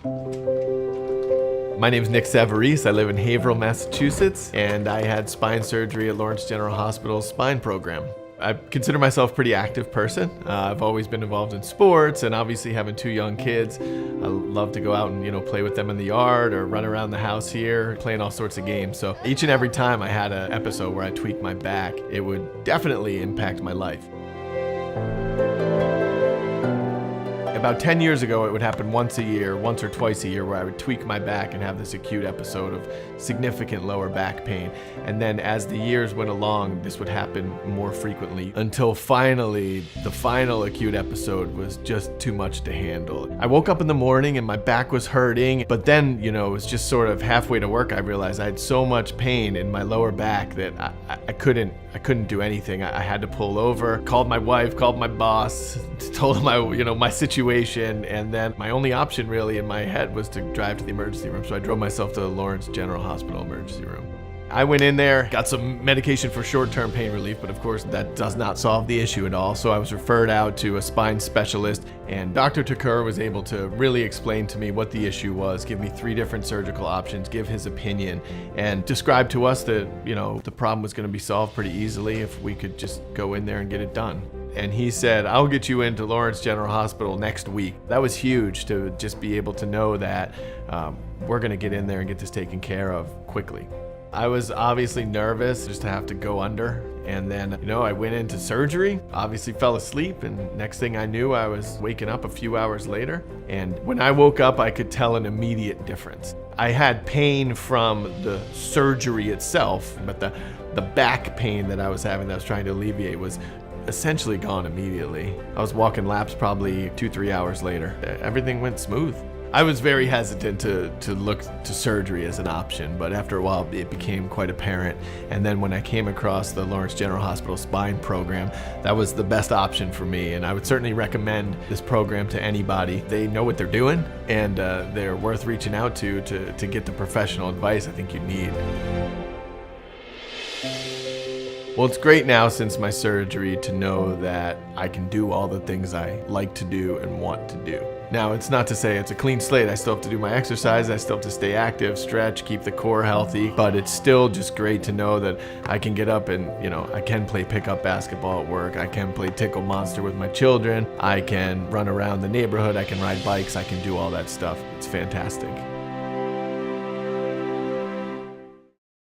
My name is Nick Savarese. I live in Haverhill, Massachusetts, and I had spine surgery at Lawrence General Hospital's spine program. I consider myself a pretty active person. I've always been involved in sports, and obviously having 2 young kids, I love to go out and play with them in the yard or run around the house here, playing all sorts of games. So each and every time I had an episode where I tweaked my back, it would definitely impact my life. About 10 years ago, it would happen once or twice a year, where I would tweak my back and have this acute episode of significant lower back pain. And then as the years went along, this would happen more frequently until finally, the final acute episode was just too much to handle. I woke up in the morning and my back was hurting, but then, it was just sort of halfway to work, I realized I had so much pain in my lower back that I couldn't do anything. I had to pull over, called my wife, called my boss, told him my situation, and then my only option really in my head was to drive to the emergency room. So I drove myself to the Lawrence General Hospital emergency room. I went in there, got some medication for short-term pain relief, but of course that does not solve the issue at all. So I was referred out to a spine specialist, and Dr. Takur was able to really explain to me what the issue was, give me 3 different surgical options, give his opinion, and describe to us that, the problem was going to be solved pretty easily if we could just go in there and get it done. And he said, I'll get you into Lawrence General Hospital next week. That was huge to just be able to know that we're going to get in there and get this taken care of quickly. I was obviously nervous just to have to go under. And then, I went into surgery, obviously fell asleep, and next thing I knew, I was waking up a few hours later. And when I woke up, I could tell an immediate difference. I had pain from the surgery itself, but the back pain that I was having that I was trying to alleviate was essentially gone immediately. I was walking laps probably 2-3 hours later. Everything went smooth. I was very hesitant to look to surgery as an option, but after a while it became quite apparent. And then when I came across the Lawrence General Hospital spine program, that was the best option for me. And I would certainly recommend this program to anybody. They know what they're doing, and they're worth reaching out to get the professional advice I think you need. Well, it's great now since my surgery to know that I can do all the things I like to do and want to do. Now, it's not to say it's a clean slate. I still have to do my exercise. I still have to stay active, stretch, keep the core healthy. But it's still just great to know that I can get up and, I can play pickup basketball at work. I can play Tickle Monster with my children. I can run around the neighborhood. I can ride bikes. I can do all that stuff. It's fantastic.